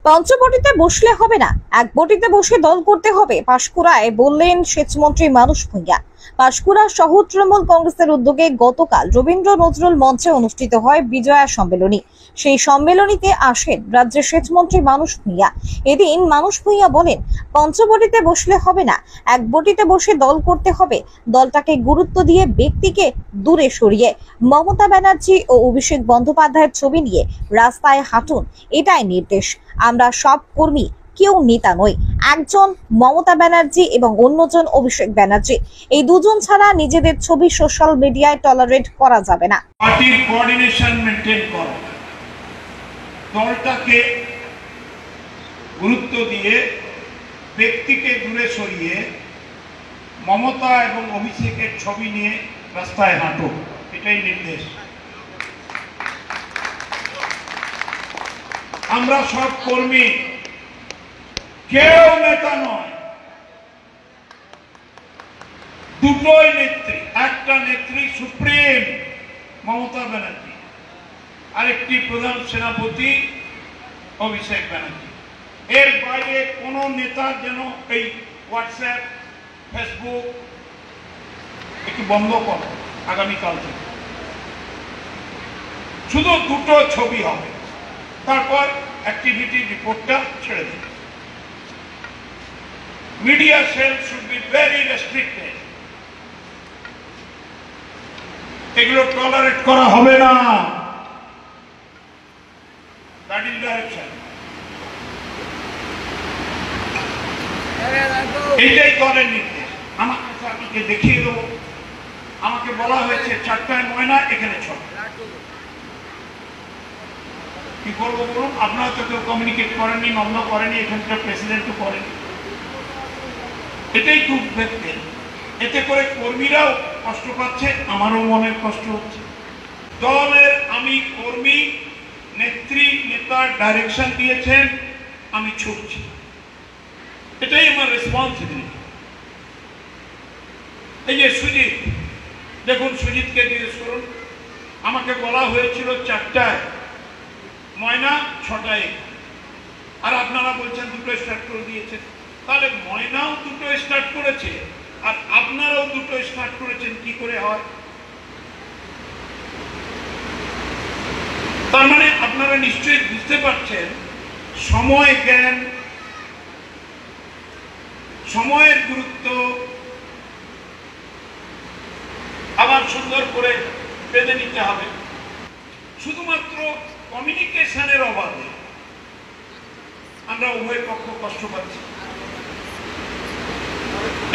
পঞ্চবটিতে বসলে হবে না, এক বটিতে বসে দল করতে হবে, পাঁশকুড়ায় বললেন সেচমন্ত্রী মানুষ ভূঁইয়া। পাঁশকুড়া সহ তৃণমূল কংগ্রেসের উদ্যোগে গতকাল রবীন্দ্র নজরুল মঞ্চে অনুষ্ঠিত হয় বিজয়া সম্মেলনী। সেই সম্মেলনীতে আসেন রাজ্যের সেচমন্ত্রী মানুষ ভূঁইয়া। এদিন মানুষ ভূঁইয়া বলেন, পঞ্চবটিতে বসলে হবে না, এক বটিতে বসে দল করতে হবে। দলটাকে গুরুত্ব দিয়ে ব্যক্তিকে দূরে সরিয়ে মমতা ব্যানার্জি ও অভিষেক বন্দ্যোপাধ্যায়ের ছবি নিয়ে রাস্তায় হাঁটুন, এটাই নির্দেশ। আমরা সব কর্মী, কেউ নেতা নই। একজন মমতা ব্যানার্জি এবং অন্যজন অভিষেক ব্যানার্জি, এই দুজন ছাড়া নিজেদের ছবি সোশ্যাল মিডিয়ায় টলারেট করা যাবে না। পার্টির কোঅর্ডিনেশন মেইনটেইন করো, দলটাকে গুরুত্ব দিয়ে ব্যক্তিকে দূরে সরিয়ে মমতা এবং অভিষেকের ছবি নিয়ে রাস্তায় হাঁটো, এটাই নির্দেশ। আমরা সব কর্মী, কেউ নেতা নয়। দুটোই নেত্রী, একটা নেত্রী সুপ্রিম মমতা ব্যানার্জি, আরেকটি প্রধান সেনাপতি অভিষেক ব্যানার্জি। এর বাইরে কোন নেতা যেন এই হোয়াটসঅ্যাপ, ফেসবুক একটু বন্ধ করো আগামীকাল থেকে। শুধু দুটো ছবি হবে, তারপর অ্যাক্টিভিটি রিপোর্টটা ছেড়ে দিন। Media cell should be very restricted. এগুলো টলারেট করা হবে না। That is direction. এইটাই দলের নির্দেশ। আমাকে দেখিয়ে দেবো। আমাকে বলা হয়েছে 4টায় ময়না, এখানে 6। কি করবো বলুন? আপনারা তো কেউ কমিউনিকেট করেননি, নন্দ করেনি, এখানকার প্রেসিডেন্টও করেনি। এটাই খুব দেখতেন। এতে করে কর্মীরাও কষ্ট পাচ্ছে, আমারও মনের কষ্ট হচ্ছে। দলের আমি কর্মী, নেত্রী নেতার ডাইরেকশন দিয়েছেন, আমি ছুটছি, এটাই আমার রেসপন্সিবিলিটি। এই যে সুজিত, দেখুন সুজিতকে জিজ্ঞেস করুন। আমাকে বলা হয়েছিল 4টায় ময়না, 6টায়, আর আপনারা বলছেন দুটো স্টার্ট করে দিয়েছেন। তাহলে ময়নাও দুটো স্টার্ট করেছে আর আপনারাও দুটো স্টার্ট করেছেন, কি করে হয়? তার মানে আপনারা নিশ্চয়ই বুঝতে পারছেন সময় জ্ঞান, সময়ের গুরুত্ব আবার সুন্দর করে বেঁধে নিতে হবে। শুধুমাত্র কমিউনিকেশনের অভাবে আমরা উভয় পক্ষ কষ্ট পাচ্ছি।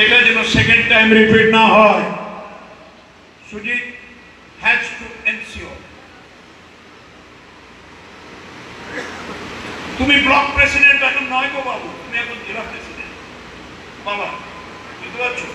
এটা যেন সেকেন্ড টাইম রিপিট না হয়। Sujit has to ensure. তুমি ব্লক প্রেসিডেন্ট এখন নয় গো বাবু, তুমি এখন জেলা প্রেসিডেন্ট। বাবা বুঝতে পারছো?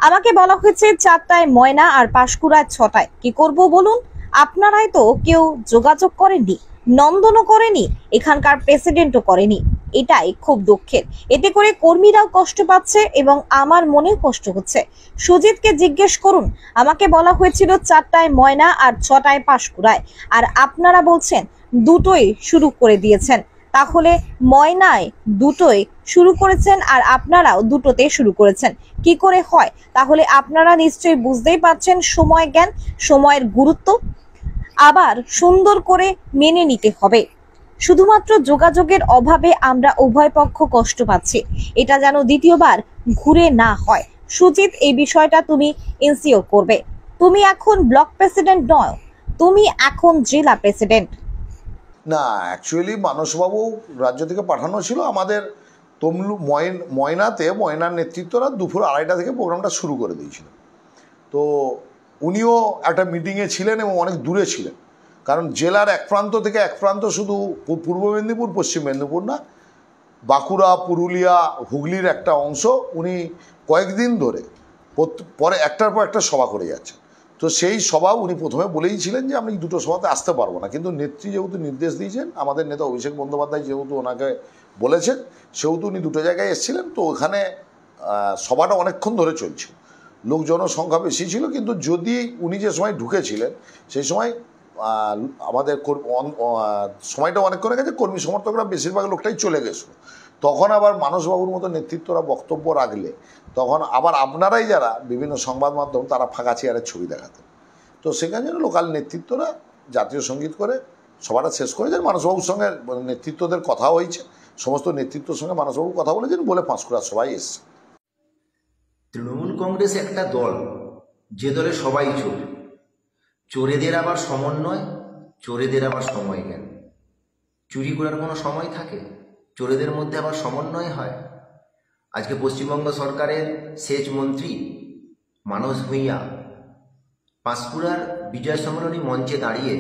আমাকে বলা হয়েছে 4টায় ময়না আর পাঁশকুড়ায় 6টায়। কি করব বলুন? আপনারাই তো কেউ যোগাযোগ করেননি, নন্দনও করেনি, এখানকার প্রেসিডেন্টও করেনি। এটাই খুব দুঃখের। এতে করে কর্মীরাও কষ্ট পাচ্ছে এবং আমার মনেও কষ্ট হচ্ছে। সুজিতকে জিজ্ঞেস করুন। আমাকে বলা হয়েছিল 4টায় ময়না আর 6টায় পাঁশকুড়ায়, আর আপনারা বলছেন দুটোই শুরু করে দিয়েছেন। তাহলে ময়নায় দুটোই শুরু করেছেন আর আপনারাও দুটোতে শুরু করেছেন, কি করে হয়? তাহলে আপনারা নিশ্চয়ই বুঝতেই পারছেন সময় জ্ঞান, সময়ের গুরুত্ব আবার সুন্দর করে মেনে নিতে হবে। শুধুমাত্র যোগাযোগের অভাবে আমরা উভয় পক্ষ কষ্ট পাচ্ছি, এটা যেন দ্বিতীয়বার ঘুরে না হয়। সুজিত, এই বিষয়টা তুমি ইনসিওর করবে। তুমি এখন ব্লক প্রেসিডেন্ট নয়, তুমি এখন জেলা প্রেসিডেন্ট। না, অ্যাকচুয়ালি মানসবাবু রাজ্য থেকে পাঠানো ছিল আমাদের তমলু ময়নাতে। ময়নার নেতৃত্বরা দুপুর 2:30 থেকে প্রোগ্রামটা শুরু করে দিয়েছিল। তো উনিও একটা মিটিংয়ে ছিলেন এবং অনেক দূরে ছিলেন, কারণ জেলার এক প্রান্ত থেকে এক প্রান্ত, শুধু পূর্ব মেদিনীপুর পশ্চিম মেদিনীপুর না, বাঁকুড়া, পুরুলিয়া, হুগলির একটা অংশ উনি কয়েকদিন ধরে পরে একটার পর একটা সভা করে যাচ্ছেন। তো সেই সভা উনি প্রথমে বলেইছিলেন যে আমি দুটো সভাতে আসতে পারবো না, কিন্তু নেত্রী যেহেতু নির্দেশ দিয়েছেন, আমাদের নেতা অভিষেক বন্দ্যোপাধ্যায় যেহেতু ওনাকে বলেছেন, সেহেতু উনি দুটো জায়গায় এসেছিলেন। তো ওখানে সভাটা অনেকক্ষণ ধরে চলছিল, লোকজনের সংখ্যা বেশি ছিল। কিন্তু যদি উনি যে সময় ঢুকেছিলেন সেই সময় আমাদের সময়টা অনেক করে গেছে, কর্মী সমর্থকরা বেশিরভাগ লোকটাই চলে গেছিলো। তখন আবার মানসবাবুর মতো নেতৃত্বরা বক্তব্য রাখলে তখন আবার আপনারাই যারা বিভিন্ন সংবাদ মাধ্যম তারা ফাঁকা চেয়ারের ছবি দেখাতেন। তো সেখানে যেন লোকাল নেতৃত্বরা জাতীয় সঙ্গীত করে সবাটা শেষ করেছেন। মানসবাবুর সঙ্গে নেতৃত্বদের কথা হয়েছে, সমস্ত নেতৃত্বের সঙ্গে মানসবাবু কথা বলেছেন বলে পাঁশকুড়ার সবাই এসছে। তৃণমূল কংগ্রেস একটা দল, যে দলে সবাই চোর, চোরেদের আবার সমন্বয়, চোরেদের আবার সময় জ্ঞান। চুরি করার কোনো সময় থাকে? চোরেদের মধ্যে আবার সমন্বয় হয়। আজকে পশ্চিমবঙ্গ সরকারের সেচ মন্ত্রী মানস ভূঁইয়া পাঁশকুড়ার বিজয় সম্মেলনী মঞ্চে দাঁড়িয়ে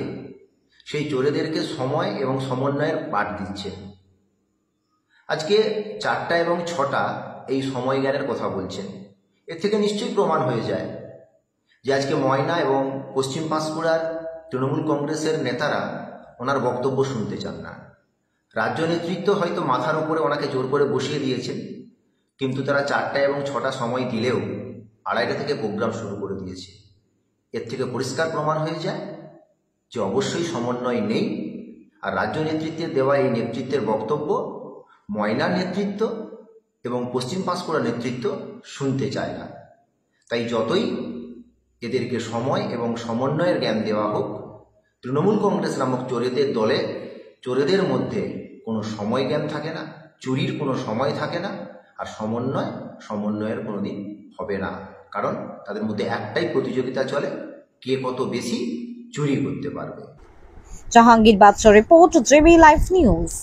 সেই চোরেদেরকে সময় এবং সমন্বয়ের পাঠ দিচ্ছেন। আজকে 4টা এবং 6টা এই সময় জ্ঞানের কথা বলছেন। এর থেকে নিশ্চয়ই প্রমাণ হয়ে যায় যে আজকে ময়না এবং পশ্চিম পাঁশকুড়ার তৃণমূল কংগ্রেসের নেতারা ওনার বক্তব্য শুনতে চান না। রাজ্য নেতৃত্ব হয়তো মাথার উপরে ওনাকে জোর করে বসিয়ে দিয়েছেন, কিন্তু তারা 4টা এবং 6টা সময় দিলেও 2:30টা থেকে প্রোগ্রাম শুরু করে দিয়েছে। এর থেকে পরিষ্কার প্রমাণ হয়ে যায় যে অবশ্যই সমন্বয় নেই। আর রাজ্য নেতৃত্বের দেওয়া এই নেতৃত্বের বক্তব্য ময়নার নেতৃত্ব এবং পশ্চিম পাঁশকুড়া নেতৃত্ব শুনতে চায় না। তাই যতই এদেরকে সময় এবং সমন্বয়ের জ্ঞান দেওয়া হোক, তৃণমূল কংগ্রেস নামক চোরেদের দলে চোরেদের মধ্যে কোনো সময় জ্ঞান থাকে না, চুরির কোনো সময় থাকে না, আর সমন্বয়ের কোনো দিন হবে না। কারণ তাদের মধ্যে একটাই প্রতিযোগিতা চলে, কে কত বেশি চুরি করতে পারবে। জাহাঙ্গীর বাদশা রিপোর্ট, জেবি লাইভ নিউজ।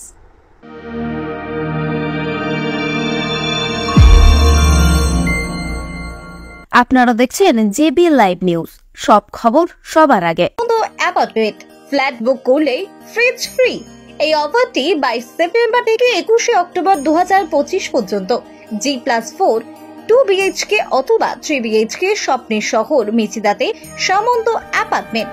আপনারা দেখছেন জেবি লাইভ নিউজ, সব খবর সবার আগে। অ্যাপার্টমেন্ট ফ্ল্যাট বুক করলেই ফ্রিজ ফ্রি। এই অফারটি 22 সেপ্টেম্বর থেকে 21 অক্টোবর 2025 পর্যন্ত। G+4 2 BHK অথবা 3 BHK স্বপ্নের শহর মেচিদাতে সামন্ত অ্যাপার্টমেন্ট।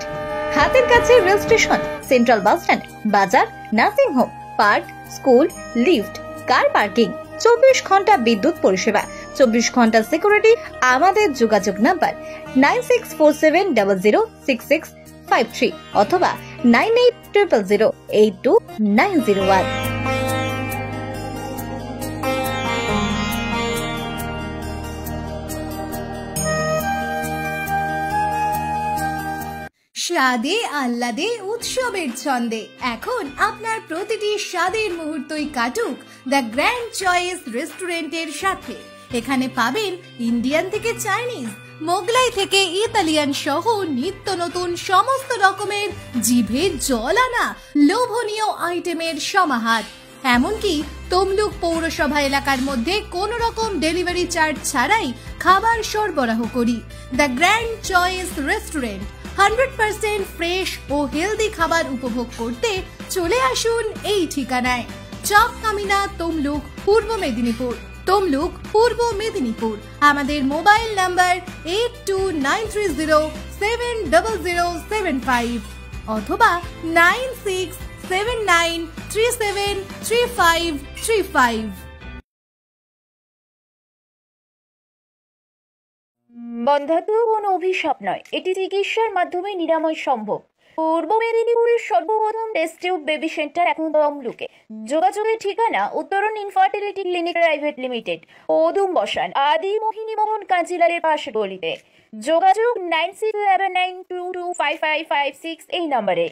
হাতের কাছে rail station, central bus stand, বাজার, nursing home, park, school, lift, car parking, 24 ঘন্টা বিদ্যুৎ পরিষেবা, 24 ঘন্টা সিকিউরিটি। আমাদের যোগাযোগ নাম্বার 9647006653 অথবা 9800082901। স্বাদে আহ্লাদে উৎসবের ছন্দে এখন আপনার প্রতিটি স্বাদের মুহূর্তই কাটুক দ্য গ্র্যান্ড চয়েস রেস্টুরেন্টের সাথে। এখানে পাবেন ইন্ডিয়ান থেকে চাইনিজ, মোগলাই থেকে ইতালিয়ান সহ নিত্য নতুন সমস্ত রকমের জিভে জল আনা লোভনীয় আইটেমের সমাহার। এমনকি তমলুক পৌরসভা এলাকার মধ্যে কোনো রকম ডেলিভারি চার্জ ছাড়াই খাবার সরবরাহ করি। The grand choice restaurant 100% fresh ও হেলদি খাবার উপভোগ করতে চলে আসুন এই ঠিকানায়। চক কামিনা, তমলুক, পূর্ব মেদিনীপুর। তমলুক, পূর্ব মেদিনীপুর। আমাদের মোবাইল নাম্বার 8290700075 অথবা 9679373535। বন্ধ্যাত্ব কোনো অভিশাপ নয়, এটি চিকিৎসার মাধ্যমে নিরাময় সম্ভব। পূর্ব মেদিনীপুরের সর্বপ্রথম টেস্ট টিউব বেবি সেন্টার এখন তমলুকে। যোগাযোগের ঠিকানা উত্তরণ ইনফার্টিলিটি ক্লিনিক প্রাইভেট লিমিটেড, ওদুম বসান, আদি মোহিনী মোহন কাঞ্জিলালের পাশে গলিতে। যোগাযোগ 9679225556 এই নম্বরে।